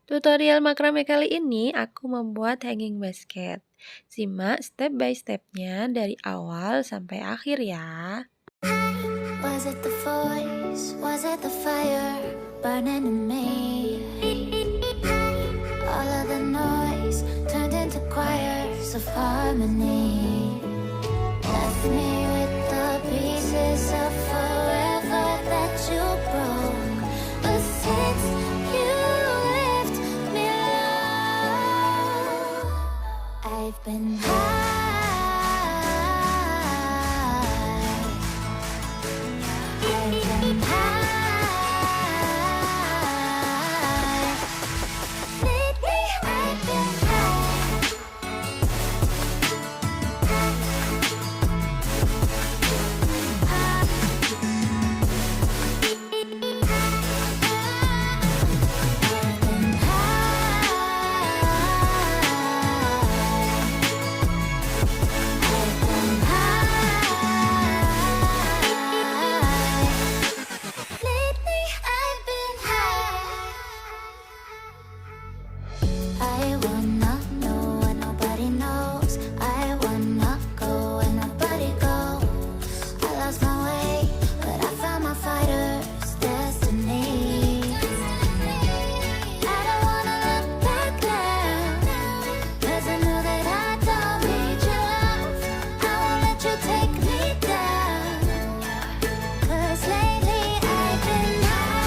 Tutorial makrame kali ini aku membuat hanging basket. Simak step by stepnya dari awal sampai akhir ya. Was it the voice? Was it the fire burning in me? All of the noise turned into choirs of harmony. Left me with the pieces of forever that you broke. But since you left me alone, I've been high. I wanna know what nobody knows. I wanna go where nobody goes. I lost my way, but I found my fighter's destiny. I don't wanna look back now, 'cause I know that I don't need your love. I won't let you take me down, 'cause lately I've been high.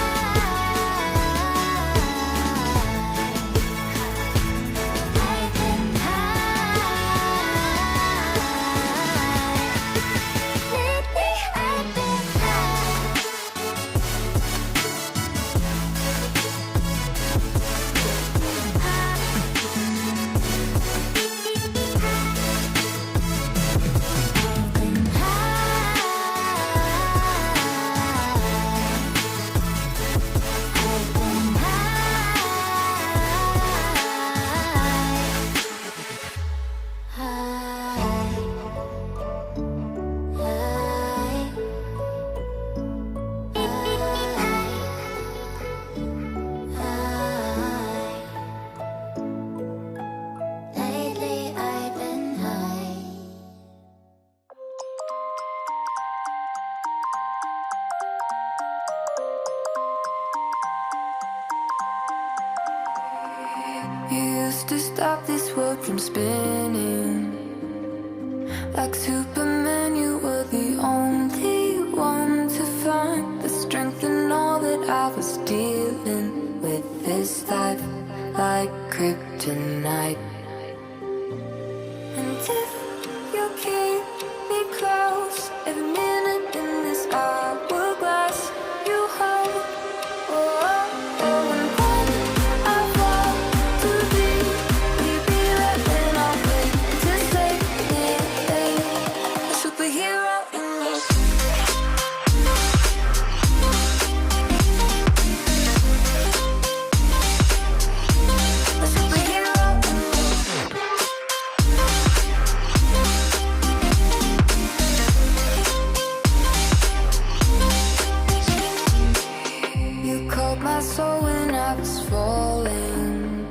I've been high. Lately I've been Lately I've been high. You used to stop this world from spinning. Like Superman, you were the only one to find the strength in all that I was dealing with. This life like kryptonite. And if you keep me close, every minute in this hourglass you hold. Oh, oh, oh, and when I fall too deep, leave me right when I wait to save me. A superhero in me. A superhero in me. You called my soul when I was falling.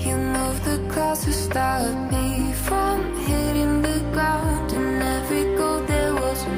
You moved the clouds to stop me from hitting the ground. And every goal there was a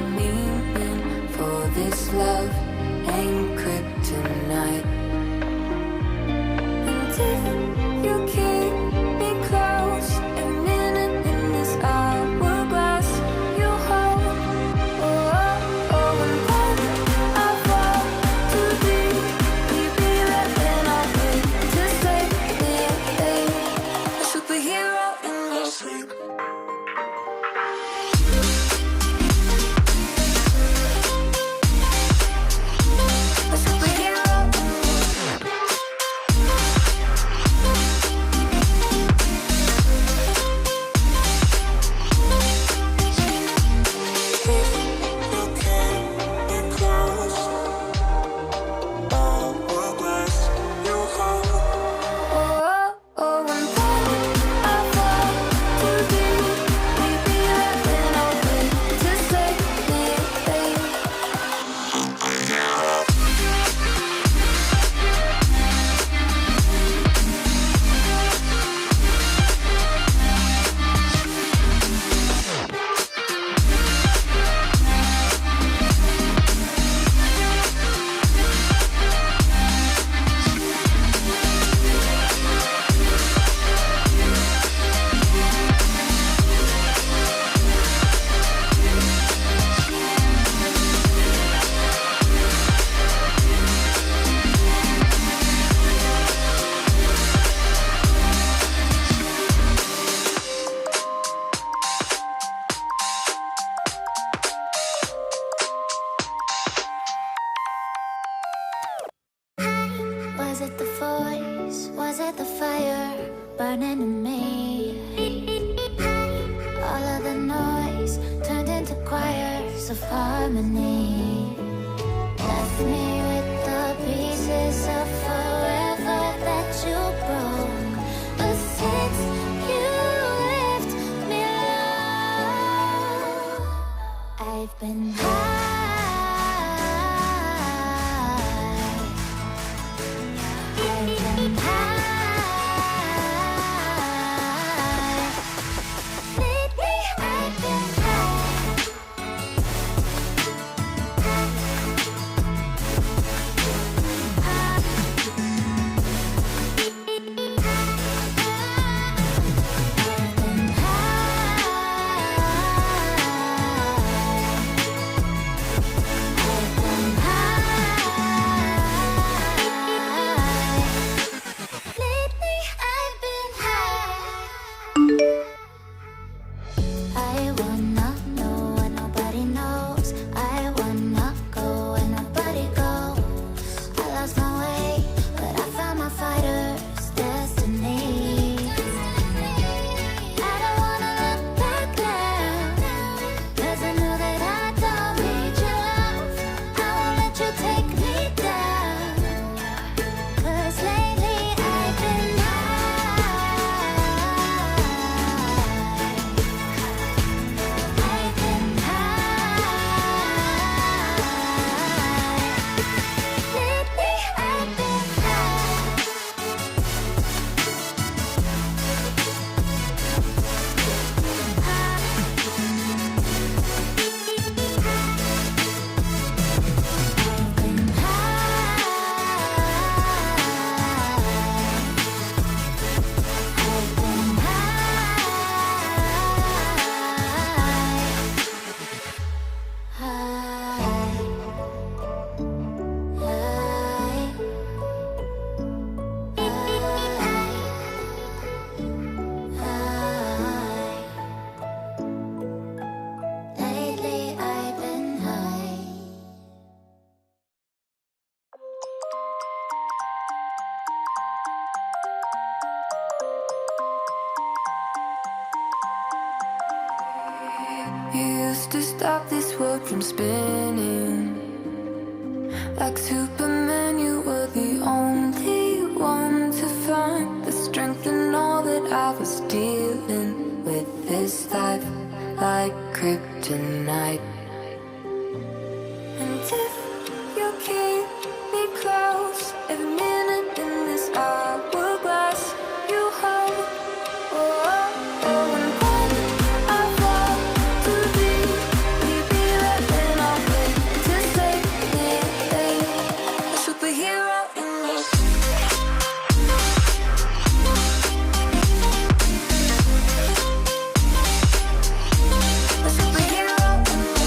the voice? Was it the fire burning in me? All of the noise turned into choirs of harmony. Left me with the pieces of forever that you broke. But since you left me alone, I've been high. I've been high. Lately I've been I wanna know what nobody knows. I wanna go where nobody goes. I lost my way, but I found my fighter's destiny. I don't wanna look back now, 'cause I know that I don't need your love. I won't let you take me down, 'cause lately I've been high. I've been high. Lately I've been Lately I've been high. You used to stop this world from spinning. Like Superman, you were the only one to find the strength in all that I was dealing with. This life like kryptonite. And if you keep me close, every minute in this hourglass you hold. Oh, oh, oh, and when I fall too deep, will you be there when I wait to save me? A superhero in me. A superhero in me.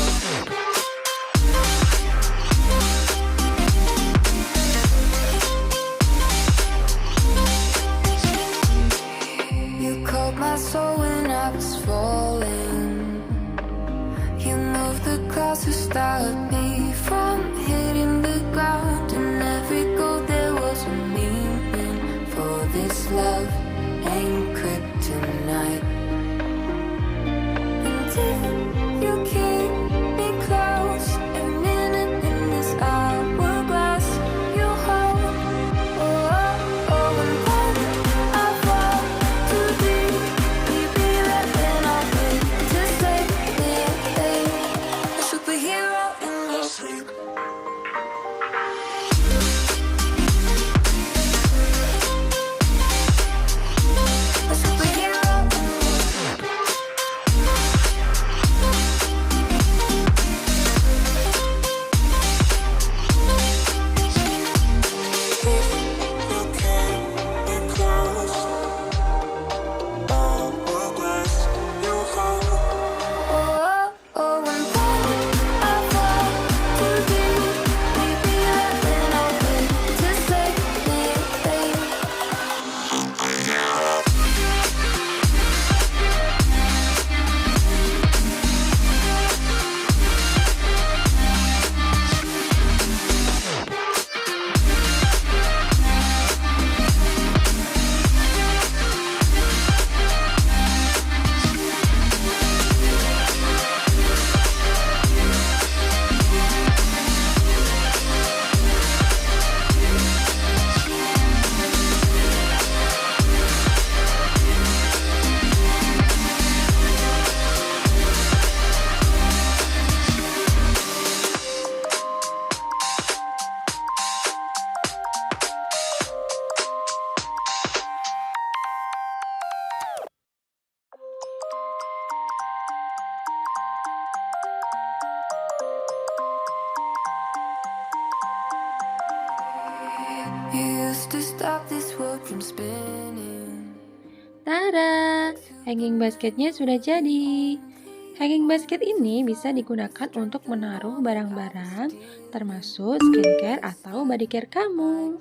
You called my soul when I was falling. You moved the clouds to stop me from hitting the ground. In every goal there was a meaning. For this love ain't kryptonite. And if you keep me close, every minute in this hourglass you hold. Oh, oh, oh, and when I fall too deep, will you be there when I wait to save me? A superhero in me. to stop this world from spinning. Tada! Hanging basketnya sudah jadi. Hanging basket ini bisa digunakan untuk menaruh barang-barang, termasuk skincare atau body care kamu.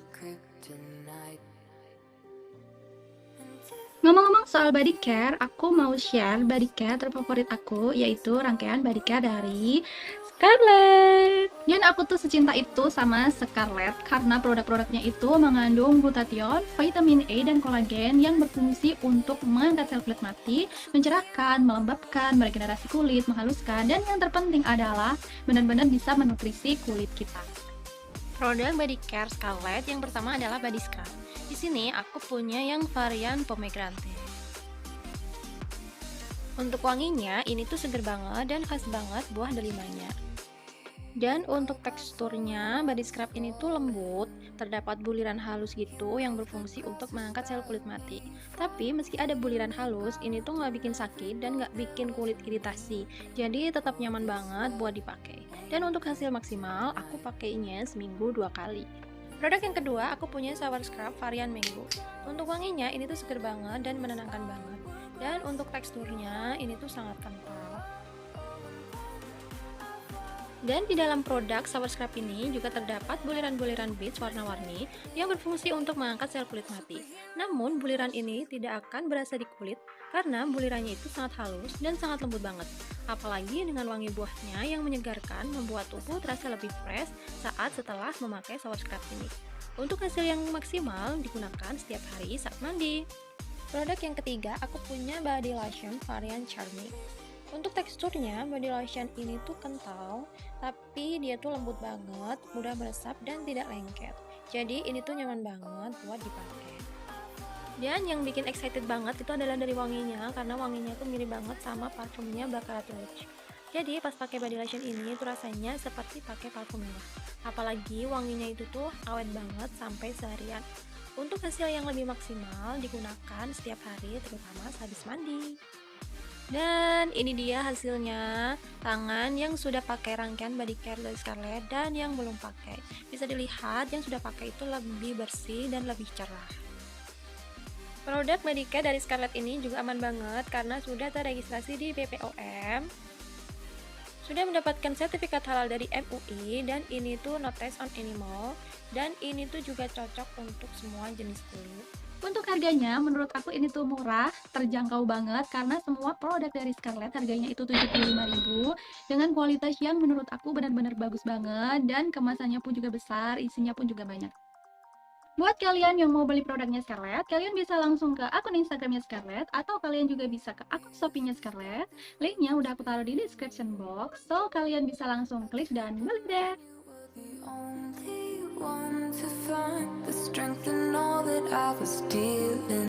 Ngomong-ngomong soal body care, aku mau share body care terfavorit aku, yaitu rangkaian body care dari Scarlett. Dan aku tuh secinta itu sama Scarlett karena produk-produknya itu mengandung glutathione, vitamin A, dan kolagen yang berfungsi untuk mengangkat sel kulit mati, mencerahkan, melembabkan, meregenerasi kulit, menghaluskan, dan yang terpenting adalah benar-benar bisa menutrisi kulit kita. Produk body care Scarlett yang pertama adalah body scrub. Di sini aku punya yang varian pomegranate. Untuk wanginya, ini tuh seger banget dan khas banget buah delimanya. Dan untuk teksturnya, body scrub ini tuh lembut, terdapat buliran halus gitu yang berfungsi untuk mengangkat sel kulit mati. Tapi meski ada buliran halus, ini tuh nggak bikin sakit dan nggak bikin kulit iritasi. Jadi tetap nyaman banget buat dipakai. Dan untuk hasil maksimal, aku pakainya seminggu 2 kali. Produk yang kedua, aku punya shower scrub varian mango. Untuk wanginya, ini tuh seger banget dan menenangkan banget. Dan untuk teksturnya, ini tuh sangat kental. Dan di dalam produk shower scrub ini juga terdapat buliran-buliran beads warna-warni yang berfungsi untuk mengangkat sel kulit mati. Namun buliran ini tidak akan berasa di kulit karena bulirannya itu sangat halus dan sangat lembut banget. Apalagi dengan wangi buahnya yang menyegarkan membuat tubuh terasa lebih fresh saat setelah memakai shower scrub ini. Untuk hasil yang maksimal digunakan setiap hari saat mandi. Produk yang ketiga, aku punya body lotion varian Charming. Untuk teksturnya, body lotion ini tuh kental, tapi dia tuh lembut banget, mudah meresap dan tidak lengket. Jadi ini tuh nyaman banget buat dipakai. Dan yang bikin excited banget itu adalah dari wanginya, karena wanginya tuh mirip banget sama parfumnya Baccarat Rouge. Jadi pas pakai body lotion ini tuh rasanya seperti pakai parfum mewah. Apalagi wanginya itu tuh awet banget sampai seharian. Untuk hasil yang lebih maksimal digunakan setiap hari, terutama habis mandi. Dan ini dia hasilnya, tangan yang sudah pakai rangkaian body care dari Scarlett dan yang belum pakai. Bisa dilihat yang sudah pakai itu lebih bersih dan lebih cerah. Produk body care dari Scarlett ini juga aman banget karena sudah terregistrasi di BPOM, sudah mendapatkan sertifikat halal dari MUI, dan ini tuh no test on animal, dan ini tuh juga cocok untuk semua jenis kulit. Untuk harganya, menurut aku ini tuh murah, terjangkau banget karena semua produk dari Scarlett harganya itu 75.000 dengan kualitas yang menurut aku benar-benar bagus banget dan kemasannya pun juga besar, isinya pun juga banyak. Buat kalian yang mau beli produknya Scarlett, kalian bisa langsung ke akun Instagramnya Scarlett atau kalian juga bisa ke akun Shopee-nya Scarlett. Linknya udah aku taruh di description box, so kalian bisa langsung klik dan beli deh. The only one to find the strength in all that I was dealing